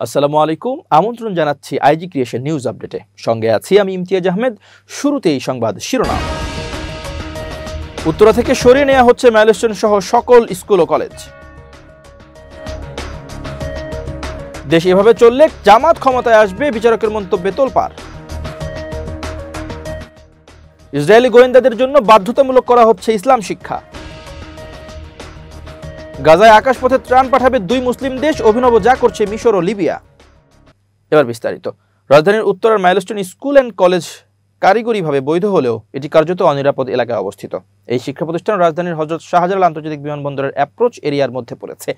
আসসালামু আলাইকুম। আমন্ত্রণ জানাচ্ছি আইজি ক্রিয়েশন নিউজ আপডেটে। সঙ্গে আছি আমি ইমতিয়াজ আহমেদ। শুরুতেই সংবাদ শিরোনাম। উত্তরা থেকে সরিয়ে নেওয়া হচ্ছে মাইলস্টোন সহ সকল স্কুল ও কলেজ। দেশ এভাবে চললে জামাত ক্ষমতায় আসবে, বিচারকের মন্তব্যে তোলপাড়। ইসরায়েলি গোয়েন্দাদের জন্য বাধ্যতামূলক করা হচ্ছে ইসলাম শিক্ষা। গাজায় আকাশপথে ত্রাণ পাঠাবে 2 মুসলিম দেশ, অভিনব যা করছে মিশর ও লিবিয়া। এবার বিস্তারিত। রাজধানীর উত্তরার মাইলস্টোন স্কুল অ্যান্ড কলেজ কারিগরিভাবে বৈধ হলেও এটি কার্যত অনিরাপদ এলাকায় অবস্থিত। এই শিক্ষা প্রতিষ্ঠান রাজধানীর হযরত শাহজালাল আন্তর্জাতিক বিমানবন্দরের অ্যাপ্রোচ এরিয়ার মধ্যে পড়েছে।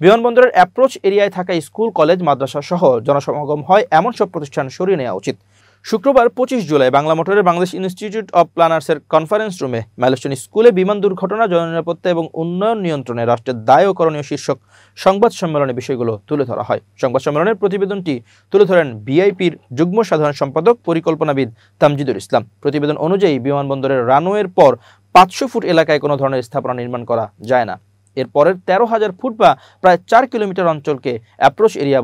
বিমানবন্দরের অ্যাপ্রোচ এরিয়ায় থাকা স্কুল, কলেজ, মাদ্রাসা সহ জনসমাগম হয় এমন সব প্রতিষ্ঠান সরিয়ে নেওয়া উচিত। শুক্রবার 25 জুলাই বাংলা মোটরের বাংলাদেশ ইনস্টিটিউট অব প্ল্যানার্সের কনফারেন্স রুমে মাইলস্টোন স্কুলে বিমান দুর্ঘটনা, জননিরাপত্তা এবং উন্নয়ন নিয়ন্ত্রণে রাষ্ট্রের দায় ও করণীয় শীর্ষক সংবাদ সম্মেলনে বিষয়গুলো তুলে ধরা হয়। সংবাদ সম্মেলনের প্রতিবেদনটি তুলে ধরেন বিআইপির যুগ্ম সাধারণ সম্পাদক পরিকল্পনাবিদ তামজিদুল ইসলাম। প্রতিবেদন অনুযায়ী বিমানবন্দরের রানওয়ের পর 500 ফুট এলাকায় কোনো ধরনের স্থাপনা নির্মাণ করা যায় না। এর পরের 13,000 ফুট বা প্রায় 4 কিলোমিটার অঞ্চলকে অ্যাপ্রোচ এরিয়া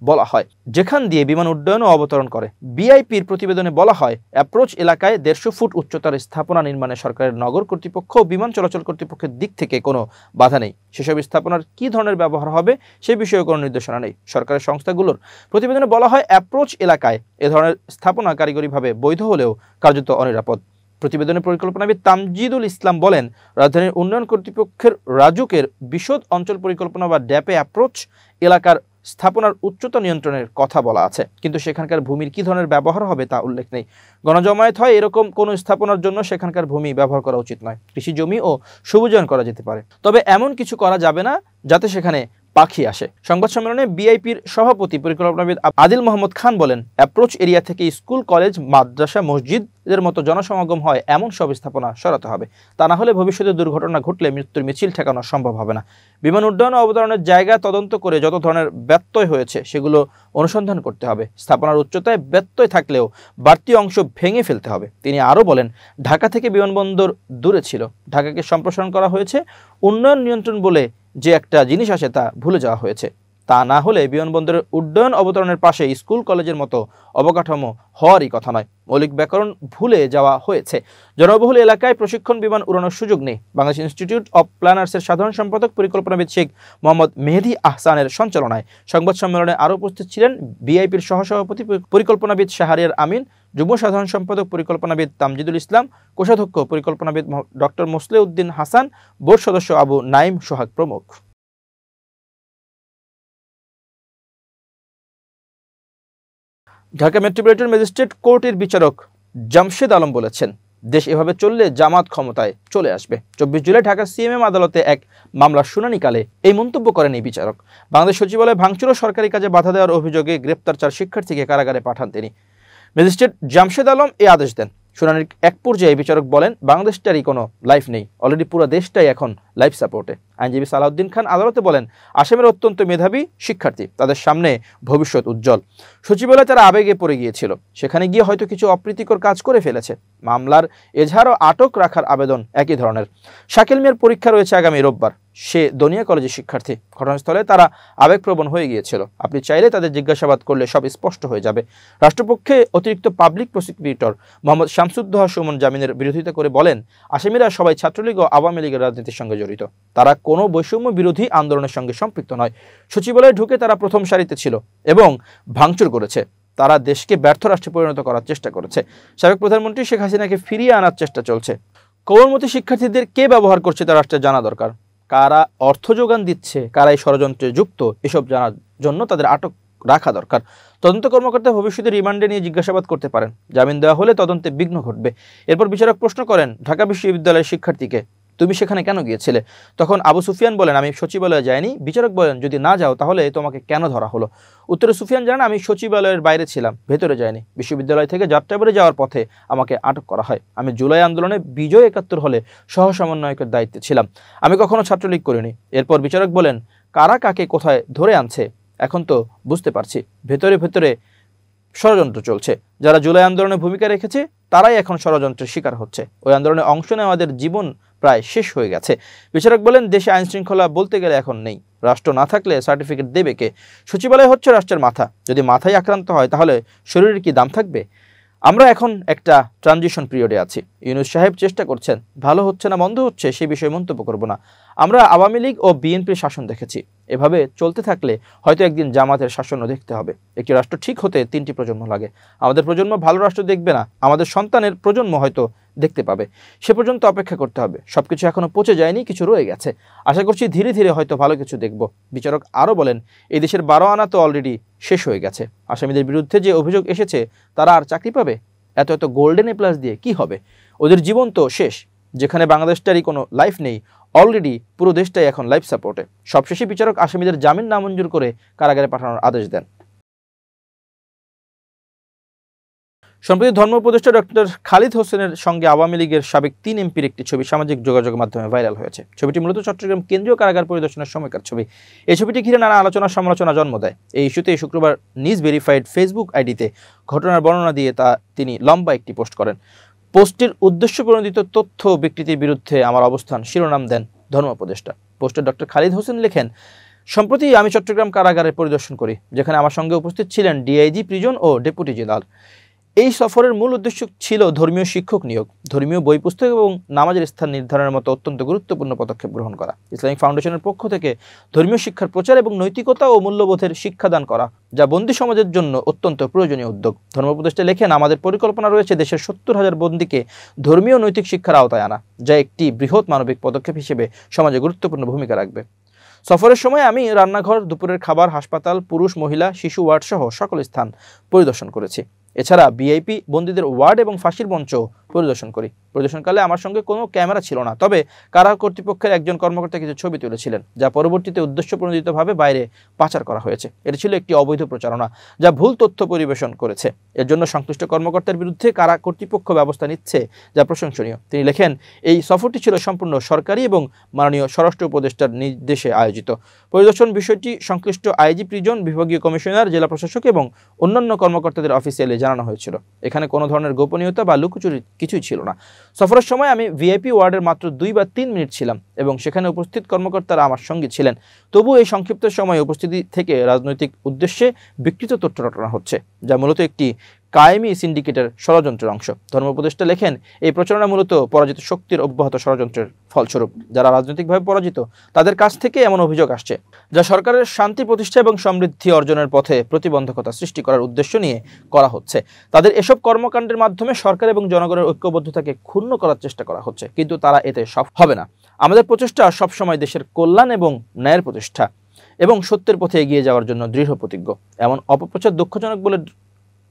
বলা হয়, যেখান দিয়ে বিমান উড্ডয়ন ও অবতরণ করে। বিআইপির প্রতিবেদনে বলা হয়, অ্যাপ্রোচ এলাকায় 150 ফুট উচ্চতার স্থাপনা নির্মাণে সরকারের নগর কর্তৃপক্ষ ও বিমান চলাচল কর্তৃপক্ষের দিক থেকে কোনো বাধা নেই। সেসব স্থাপনার কী ধরনের ব্যবহার হবে সে বিষয়ে কোনো নির্দেশনা নেই। সরকারের সংস্থাগুলোর প্রতিবেদনে বলা হয়, অ্যাপ্রোচ এলাকায় এ ধরনের স্থাপনা কারিগরিভাবে বৈধ হলেও কার্যত অনিরাপদ। প্রতিবেদনের পরিকল্পনাবিদ তামজিদুল ইসলাম বলেন, রাজধানীর উন্নয়ন কর্তৃপক্ষের রাজুকের বিশদ অঞ্চল পরিকল্পনা বা ড্যাপে অ্যাপ্রোচ এলাকার স্থাপনার উচ্চতা নিয়ন্ত্রণের কথা বলা আছে, কিন্তু সেখানকার ভূমির কী ধরনের ব্যবহার হবে তা উল্লেখ নেই। গণজমায়েত হয় এরকম কোনো স্থাপনার জন্য সেখানকার ভূমি ব্যবহার করা উচিত নয়। কৃষি জমি ও সবুজায়ন করা যেতে পারে, তবে এমন কিছু করা যাবে না যাতে সেখানে পাখি আসে। সংবাদ সম্মেলনে বিআইপির সভাপতি পরিকল্পনাবিদ আদিল মোহাম্মদ খান বলেন, অ্যাপ্রোচ এরিয়া থেকে স্কুল, কলেজ, মাদ্রাসা, মসজিদের মতো জনসমাগম হয় এমন সব স্থাপনা সরাতে হবে। তা না হলে ভবিষ্যতে দুর্ঘটনা ঘটলে মৃত্যুর মিছিল ঠেকানো সম্ভব হবে না। বিমান উড্ডয়ন ও অবতরণের জায়গা তদন্ত করে যত ধরনের ব্যত্যয় হয়েছে সেগুলো অনুসন্ধান করতে হবে। স্থাপনার উচ্চতায় ব্যত্যয় থাকলেও বাড়তি অংশ ভেঙে ফেলতে হবে। তিনি আরও বলেন, ঢাকা থেকে বিমানবন্দর দূরে ছিল, ঢাকাকে সম্প্রসারণ করা হয়েছে। উন্নয়ন নিয়ন্ত্রণ বলে যে একটা জিনিস আসে তা ভুলে যাওয়া হয়েছে। তা না হলে বিমানবন্দরের উড্ডয়ন অবতরণের পাশে স্কুল, কলেজের মতো অবকাঠামো হওয়ারই কথা নয়। মৌলিক ব্যাকরণ ভুলে যাওয়া হয়েছে। জনবহুল এলাকায় প্রশিক্ষণ বিমান উড়ানোর সুযোগ নেই। বাংলাদেশ ইনস্টিটিউট অব প্ল্যানার্সের সাধারণ সম্পাদক পরিকল্পনাবিদ শেখ মোহাম্মদ মেহেদী আহসানের সঞ্চালনায় সংবাদ সম্মেলনে আরও উপস্থিত ছিলেন বিআইপির সহসভাপতি পরিকল্পনাবিদ শাহরিয়ার আমিন, যুগ্ম সাধারণ সম্পাদক পরিকল্পনাবিদ তামজিদুল ইসলাম, কোষাধ্যক্ষ পরিকল্পনাবিদ ডক্টর মোসলেউদ্দিন হাসান, বোর্ড সদস্য আবু নাইম সোহাগ প্রমুখ। ঢাকা মেট্রোপলিটন ম্যাজিস্ট্রেট কোর্টের বিচারক জামশেদ আলম বলেছেন, দেশ এভাবে চললে জামাত ক্ষমতায় চলে আসবে। 24 জুলাই ঢাকা সিএমএম আদালতে এক মামলার শুনানিকালে এই মন্তব্য করেন এই বিচারক। বাংলাদেশ সচিবালয় ভাঙচুর ও সরকারি কাজে বাধা দেওয়ার অভিযোগে গ্রেপ্তার 4 শিক্ষার্থীকে কারাগারে পাঠান তিনি। ম্যাজিস্ট্রেট জামশেদ আলম এই আদেশ দেন। শুনানির এক পর্যায়ে বিচারক বলেন, বাংলাদেশটারই কোনো লাইফ নেই, অলরেডি পুরো দেশটাই এখন লাইফ সাপোর্টে। আইনজীবী সালাউদ্দিন খান আদালতে বলেন, আসামের অত্যন্ত মেধাবী শিক্ষার্থী, তাদের সামনে ভবিষ্যৎ উজ্জ্বল। সচিবালয়ে তারা আবেগে পড়ে গিয়েছিল, সেখানে গিয়ে হয়তো কিছু অপ্রীতিকর কাজ করে ফেলেছে। মামলার এজাহার ও আটক রাখার আবেদন একই ধরনের। শাকিল মিয়ার পরীক্ষা রয়েছে আগামী রোববার। সে দনিয়া কলেজের শিক্ষার্থী। ঘটনাস্থলে তারা আবেগপ্রবণ হয়ে গিয়েছিল। আপনি চাইলে তাদের জিজ্ঞাসাবাদ করলে সব স্পষ্ট হয়ে যাবে। রাষ্ট্রপক্ষে অতিরিক্ত পাবলিক প্রসিকিউটর মোহাম্মদ শামসুদ্দোহা সুমন জামিনের বিরোধিতা করে বলেন, আসামিরা সবাই ছাত্রলীগ ও আওয়ামী লীগের রাজনীতির সঙ্গে জড়িত। তারা কোনো বৈষম্য বিরোধী আন্দোলনের সঙ্গে সম্পৃক্ত নয়। সচিবালয়ে ঢুকে তারা প্রথম সারিতে ছিল এবং ভাঙচুর করেছে। তারা দেশকে ব্যর্থ রাষ্ট্রে পরিণত করার চেষ্টা করেছে। সাবেক প্রধানমন্ত্রী শেখ হাসিনাকে ফিরিয়ে আনার চেষ্টা চলছে। কোমলমতি শিক্ষার্থীদের কে ব্যবহার করছে তা রাষ্ট্রের জানা দরকার। কারা অর্থ যোগান দিচ্ছে, কারা এই ষড়যন্ত্রে যুক্ত, এসব জানার জন্য তাদের আটক রাখা দরকার। তদন্ত কর্মকর্তা ভবিষ্যতে রিমান্ডে নিয়ে জিজ্ঞাসাবাদ করতে পারেন। জামিন দেওয়া হলে তদন্তে বিঘ্ন ঘটবে। এরপর বিচারক প্রশ্ন করেন ঢাকা বিশ্ববিদ্যালয়ের শিক্ষার্থীকে, তুমি সেখানে কেন গিয়েছিলে? তখন আবু সুফিয়ান বলেন, আমি সচিবালয়ে যাইনি। বিচারক বলেন, যদি না যাও তাহলে তোমাকে কেন ধরা হলো? উত্তরে সুফিয়ান জানান, আমি সচিবালয়ের বাইরে ছিলাম, ভেতরে যাইনি। বিশ্ববিদ্যালয় থেকে যাত্রাবাড়ি যাওয়ার পথে আমাকে আটক করা হয়। আমি জুলাই আন্দোলনে বিজয় ৭১ হলে সহ সমন্বয়কের দায়িত্বে ছিলাম। আমি কখনো ছাত্রলীগ করিনি। এরপর বিচারক বলেন, কারা কাকে কোথায় ধরে আনছে এখন তো বুঝতে পারছি। ভেতরে ভেতরে ষড়যন্ত্র চলছে। যারা জুলাই আন্দোলনে ভূমিকা রেখেছে তারাই এখন ষড়যন্ত্রের শিকার হচ্ছে। ওই আন্দোলনে অংশ নেওয়াদের জীবন প্রায় শেষ হয়ে গেছে। বিচারক বলেন, দেশে আইন শৃঙ্খলা বলতে গেলে এখন নেই। রাষ্ট্র না থাকলে সার্টিফিকেট দেবে কে? সচিবালয় হচ্ছে রাষ্ট্রের মাথা। যদি মাথায় আক্রান্ত হয় তাহলে শরীরের কি দাম থাকবে? আমরা এখন একটা ট্রানজিশন পিরিয়ডে আছি। ইউনূস সাহেব চেষ্টা করছেন, ভালো হচ্ছে না মন্দ হচ্ছে সে বিষয়ে মন্তব্য করব না। আমরা আওয়ামী লীগ ও বিএনপির শাসন দেখেছি। এভাবে চলতে থাকলে হয়তো একদিন জামাতের শাসনও দেখতে হবে। একটি রাষ্ট্র ঠিক হতে 3টি প্রজন্ম লাগে। আমাদের প্রজন্ম ভালো রাষ্ট্র দেখবে না, আমাদের সন্তানের প্রজন্ম হয়তো দেখতে পাবে। সে পর্যন্ত অপেক্ষা করতে হবে। সবকিছু এখনো পচে যায়নি, কিছু রয়ে গেছে। আশা করছি ধীরে ধীরে হয়তো ভালো কিছু দেখব। বিচারক আরও বলেন, এই দেশের 12 আনা তো অলরেডি শেষ হয়ে গেছে। আসামিদের বিরুদ্ধে যে অভিযোগ এসেছে তারা আর চাকরি পাবে? এত এত গোল্ডেন এ প্লাস দিয়ে কি হবে? ওদের জীবন তো শেষ। যেখানে বাংলাদেশটারই কোনো লাইফ নেই, অলরেডি পুরো দেশটাই এখন লাইফ সাপোর্টে। সবশেষে বিচারক আসামিদের জামিন নামঞ্জুর করে কারাগারে পাঠানোর আদেশ দেন। সম্প্রতি ধর্ম উপদেষ্টা ডক্টর খালিদ হোসেনের সঙ্গে আওয়ামী লীগের সাবেক 3 এমপির একটি ছবি সামাজিক যোগাযোগ মাধ্যমে ভাইরাল হয়েছে। ছবিটি মূলত চট্টগ্রাম কেন্দ্রীয় কারাগার পরিদর্শনের সময়কার ছবি। এই ছবিটি ঘিরে নানা আলোচনা সমালোচনা জন্ম দেয়। এই ইস্যুতে শুক্রবার নিজ ভেরিফাইড ফেসবুক আইডিতে ঘটনার বর্ণনা দিয়ে তিনি লম্বা একটি পোস্ট করেন। পোস্টের উদ্দেশ্য প্রণোদিত তথ্য বিকৃতির বিরুদ্ধে আমার অবস্থান শিরোনাম দেন ধর্ম উপদেষ্টা। পোস্টে ডক্টর খালিদ হোসেন লেখেন, সম্প্রতি আমি চট্টগ্রাম কারাগারে পরিদর্শন করি, যেখানে আমার সঙ্গে উপস্থিত ছিলেন ডিআইজি প্রিজন ও ডেপুটি জেলার। এই সফরের মূল উদ্দেশ্য ছিল ধর্মীয় শিক্ষক নিয়োগ, ধর্মীয় বই পুস্তক এবং নামাজের স্থান নির্ধারণের মতো অত্যন্ত গুরুত্বপূর্ণ পদক্ষেপ গ্রহণ করা। ইসলামিক ফাউন্ডেশনের পক্ষ থেকে ধর্মীয় শিক্ষার প্রচার এবং নৈতিকতা ও মূল্যবোধের শিক্ষাদান করা, যা বন্দী সমাজের জন্য অত্যন্ত প্রয়োজনীয় উদ্যোগ। ধর্ম উপদেষ্টা লেখেন, আমাদের পরিকল্পনা রয়েছে দেশের 70,000 বন্দীকে ধর্মীয় নৈতিক শিক্ষার আওতায় আনা, যা একটি বৃহৎ মানবিক পদক্ষেপ হিসেবে সমাজে গুরুত্বপূর্ণ ভূমিকা রাখবে। সফরের সময় আমি রান্নাঘর, দুপুরের খাবার, হাসপাতাল, পুরুষ, মহিলা, শিশু ওয়ার্ড সহ সকল স্থান পরিদর্শন করেছি। এছাড়া ভিআইপি বন্দীদের ওয়ার্ড এবং ফাঁসির মঞ্চ পরিদর্শন করি। পরিদর্শনকালে আমার সঙ্গে কোনো ক্যামেরা ছিল না, তবে কারা কর্তৃপক্ষের একজন কর্মকর্তা কিছু ছবি তুলেছিলেন, যা পরবর্তীতে উদ্দেশ্যপ্রণোদিতভাবে বাইরে পাচার করা হয়েছে। এটি ছিল একটি অবৈধ প্রচারণা, যা ভুল তথ্য পরিবেশন করেছে। এর জন্য সংশ্লিষ্ট কর্মকর্তার বিরুদ্ধে কারা কর্তৃপক্ষ ব্যবস্থা নিচ্ছে, যা প্রশংসনীয়। তিনি লেখেন, এই সফরটি ছিল সম্পূর্ণ সরকারি এবং মাননীয় স্বরাষ্ট্র উপদেষ্টার নির্দেশে আয়োজিত। পরিদর্শন বিষয়টি সংশ্লিষ্ট আইজি প্রিজন, বিভাগীয় কমিশনার, জেলা প্রশাসক এবং অন্যান্য কর্মকর্তাদের অফিসিয়ালি জানানো হয়েছিল। এখানে কোনো ধরনের গোপনীয়তা বা লুকোচুরি কিছুই ছিল না। সফরের সময় আমি ভিআইপি ওয়ার্ডের মাত্র 2 বা 3 মিনিট ছিলাম এবং সেখানে উপস্থিত কর্মকর্তারা আমার সঙ্গে ছিলেন। তবু এই সংক্ষিপ্ত সময়ে উপস্থিতি থেকে রাজনৈতিক উদ্দেশ্যে বিকৃত তথ্য রটনা হচ্ছে, যা মূলত একটি কায়েমি সিন্ডিকেটের ষড়যন্ত্রের অংশ। ধর্ম উপদেষ্টা লেখেন, এই প্রচারণা মূলত পরাজিত শক্তির অব্যাহত ষড়যন্ত্রের ফলস্বরূপ। যারা রাজনৈতিকভাবে পরাজিত তাদের কাছ থেকে এমন অভিযোগ আসছে, যা সরকারের শান্তি প্রতিষ্ঠা এবং সমৃদ্ধি অর্জনের পথে প্রতিবন্ধকতা সৃষ্টি করার উদ্দেশ্য নিয়ে করা হচ্ছে। তাদের এসব কর্মকাণ্ডের মাধ্যমে সরকার এবং জনগণের ঐক্যবদ্ধতাকে ক্ষুণ্ণ করার চেষ্টা করা হচ্ছে, কিন্তু তারা এতে সফল হবে না। আমাদের প্রচেষ্টা সবসময় দেশের কল্যাণ এবং ন্যায়ের প্রতিষ্ঠা এবং সত্যের পথে এগিয়ে যাওয়ার জন্য দৃঢ় প্রতিজ্ঞ। এমন অপপ্রচার দুঃখজনক বলে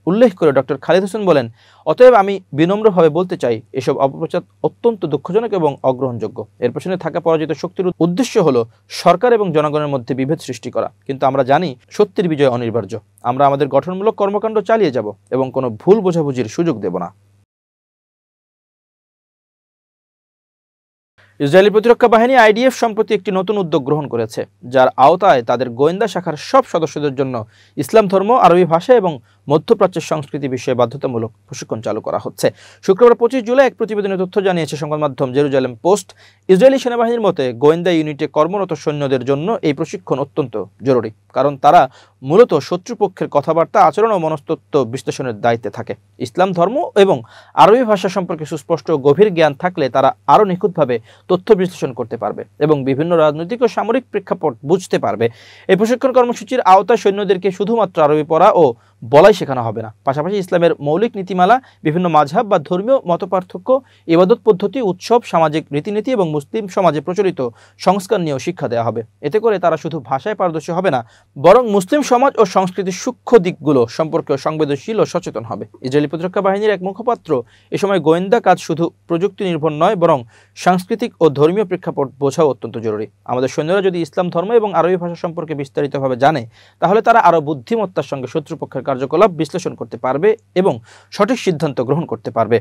উল্লেখ করে ডক্টর খালিদ হোসেন বলেন, অতএব আমি বিনম্রভাবে বলতে চাই, এসব অপপ্রচার অত্যন্ত দুঃখজনক এবং অগ্রহণযোগ্য। এর পেছনে থাকা পরাজিত শক্তির উদ্দেশ্য হলো সরকার এবং জনগণের মধ্যে বিভেদ সৃষ্টি করা, কিন্তু আমরা জানি সত্যের বিজয় অনিবার্য। আমরা আমাদের গঠনমূলক কর্মকাণ্ড চালিয়ে যাব এবং কোনো ভুল বোঝাবুঝির সুযোগ দেব না। ইসরায়েলি প্রতিরক্ষা বাহিনী আইডিএফ সম্প্রতি একটি নতুন উদ্যোগ গ্রহণ করেছে, যার আওতায় তাদের গোয়েন্দা শাখার সব সদস্যদের জন্য ইসলাম ধর্ম, আরবি ভাষা এবং মধ্যপ্রাচ্যের সংস্কৃতি বিষয়ে বাধ্যতামূলক প্রশিক্ষণ চালু করা হচ্ছে। শুক্রবার 25 জুলাই এক প্রতিবেদনে তথ্য জানিয়েছে সংবাদ মাধ্যম জেরুজালেম পোস্ট। ইসরায়েলি সেনাবাহিনীর মতে গোয়েন্দা ইউনিটে কর্মরত সৈন্যদের জন্য এই প্রশিক্ষণ অত্যন্ত জরুরি, কারণ তারা মূলত শত্রুপক্ষের কথাবার্তা, আচরণ ও মনস্তত্ত্ব বিশ্লেষণের দায়িত্বে থাকে। ইসলাম ধর্ম এবং আরবি ভাষা সম্পর্কে সুস্পষ্ট ও গভীর জ্ঞান থাকলে তারা আরও নিখুঁতভাবে তথ্য বিশ্লেষণ করতে পারবে এবং বিভিন্ন রাজনৈতিক ও সামরিক প্রেক্ষাপট বুঝতে পারবে। এই প্রশিক্ষণ কর্মসূচির আওতায় সৈন্যদেরকে শুধুমাত্র আরবি পড়া ও বলাই শেখানো হবে না, পাশাপাশি ইসলামের মৌলিক নীতিমালা, বিভিন্ন মাযহাব বা ধর্মীয় মতপার্থক্য, ইবাদত পদ্ধতি, উৎসব, সামাজিক রীতিনীতি এবং মুসলিম সমাজে প্রচলিত সংস্কার নিয়েও শিক্ষা দেওয়া হবে। এতে করে তারা শুধু ভাষায় পারদর্শী হবে না, বরং মুসলিম সমাজ ও সংস্কৃতির সূক্ষ্ম দিকগুলো সম্পর্কে সংবেদনশীল ও সচেতন হবে। ইসরায়েলি প্রতিরক্ষা বাহিনীর এক মুখপাত্র, এ সময় গোয়েন্দা কাজ শুধু প্রযুক্তি নির্ভর নয়, বরং সাংস্কৃতিক ও ধর্মীয় প্রেক্ষাপট বোঝাও অত্যন্ত জরুরি। আমাদের সৈন্যরা যদি ইসলাম ধর্ম এবং আরবি ভাষা সম্পর্কে বিস্তারিতভাবে জানে, তাহলে তারা আরও বুদ্ধিমত্তার সঙ্গে শত্রুপক্ষের কার্যকলাপ বিশ্লেষণ করতে পারবে এবং সঠিক সিদ্ধান্ত গ্রহণ করতে পারবে।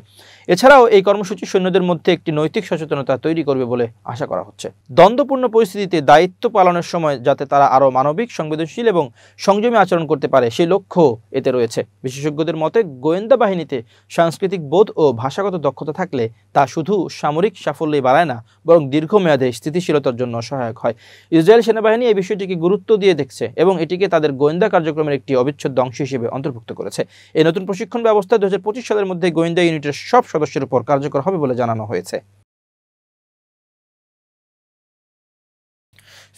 এছাড়াও এই কর্মসূচি সৈন্যদের মধ্যে একটি নৈতিক সচেতনতা তৈরি করবে বলে আশা করা হচ্ছে। দ্বন্দ্বপূর্ণ পরিস্থিতিতে দায়িত্ব পালনের সময় যাতে তারা আরও মানবিক, সংবেদনশীল এবং সংযমী আচরণ করতে পারে সেই লক্ষ্য এতে রয়েছে। বিশেষজ্ঞদের মতে গোয়েন্দা বাহিনীতে সাংস্কৃতিক বোধ ও ভাষাগত দক্ষতা থাকলে তা শুধু সামরিক সাফল্যই বাড়ায় না, বরং দীর্ঘমেয়াদে স্থিতিশীলতার জন্য সহায়ক হয়। ইসরায়েল সেনাবাহিনী এই বিষয়টিকে গুরুত্ব দিয়ে দেখছে এবং এটিকে তাদের গোয়েন্দা কার্যক্রমের একটি অবিচ্ছেদ্য অংশ হিসেবে অন্তর্ভুক্ত করেছে। এই নতুন প্রশিক্ষণ ব্যবস্থা 2025 সালের মধ্যে গোয়েন্দা ইউনিটের সব সদস্যের উপর কার্যকর হবে বলে জানানো হয়েছে।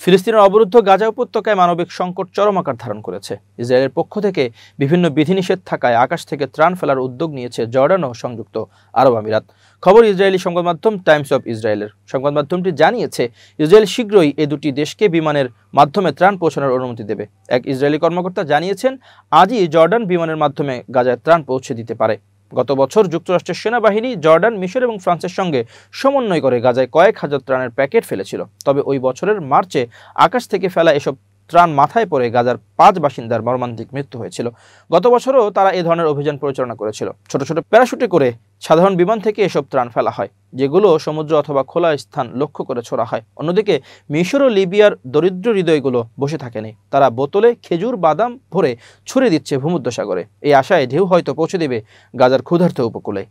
ফিলিস্তিনের অবরুদ্ধ গাজা উপত্যকায় মানবিক সংকট চরম আকার ধারণ করেছে। ইসরায়েলের পক্ষ থেকে বিভিন্ন বিধিনিষেধ থাকায় আকাশ থেকে ত্রাণ ফেলার উদ্যোগ নিয়েছে জর্ডান ও সংযুক্ত আরব আমিরাত। খবর ইসরায়েলি সংবাদ মাধ্যম টাইমস অফ ইসরায়েলের। সংবাদ মাধ্যমটি জানিয়েছে ইসরায়েল শীঘ্রই এই দুটি দেশকে বিমানের মাধ্যমে ত্রাণ পৌঁছানোর অনুমতি দেবে। এক ইসরায়েলি কর্মকর্তা জানিয়েছেন আজই জর্ডান বিমানের মাধ্যমে গাজায় ত্রাণ পৌঁছে দিতে পারে। গত বছর যুক্তরাষ্ট্রের সেনাবাহিনী জর্ডান, মিশর এবং ফ্রান্সের সঙ্গে সমন্বয় করে গাজায় কয়েক হাজার ত্রাণের প্যাকেট ফেলেছিল। তবে ওই বছরের মার্চে আকাশ থেকে ফেলা এসব ত্রাণ মাথায় পড়ে গাজার 5 বাসিন্দার মর্মান্তিক মৃত্যু হয়েছিল। গত বছরও তারা এ ধরনের অভিযান পরিচালনা করেছিল। ছোট ছোট প্যারাশুটে করে সাধারণ বিমান থেকে এসব ত্রাণ ফেলা হয়, যেগুলো সমুদ্র অথবা খোলা স্থান লক্ষ্য করে ছোড়া হয়। অন্যদিকে মিশর ও লিবিয়ার দরিদ্র হৃদয়গুলো বসে থাকেনি, তারা বোতলে খেজুর, বাদাম ভরে ছড়িয়ে দিচ্ছে ভূমধ্যসাগরে। এই আশায় ঢেউ হয়তো পৌঁছে দেবে গাজার ক্ষুধার্ত উপকূলে।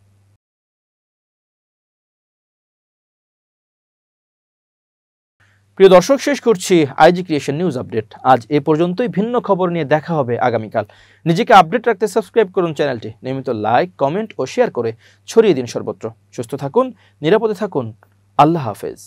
প্রিয় দর্শক, শেষ করছি আইজি ক্রিয়েশন নিউজ আপডেট। আজ এ পর্যন্তই। ভিন্ন খবর নিয়ে দেখা হবে আগামীকাল। নিজেকে আপডেট রাখতে সাবস্ক্রাইব করুন চ্যানেলটি। নিয়মিত লাইক, কমেন্ট ও শেয়ার করে ছড়িয়ে দিন সর্বত্র। সুস্থ থাকুন, নিরাপদে থাকুন। আল্লাহ হাফেজ।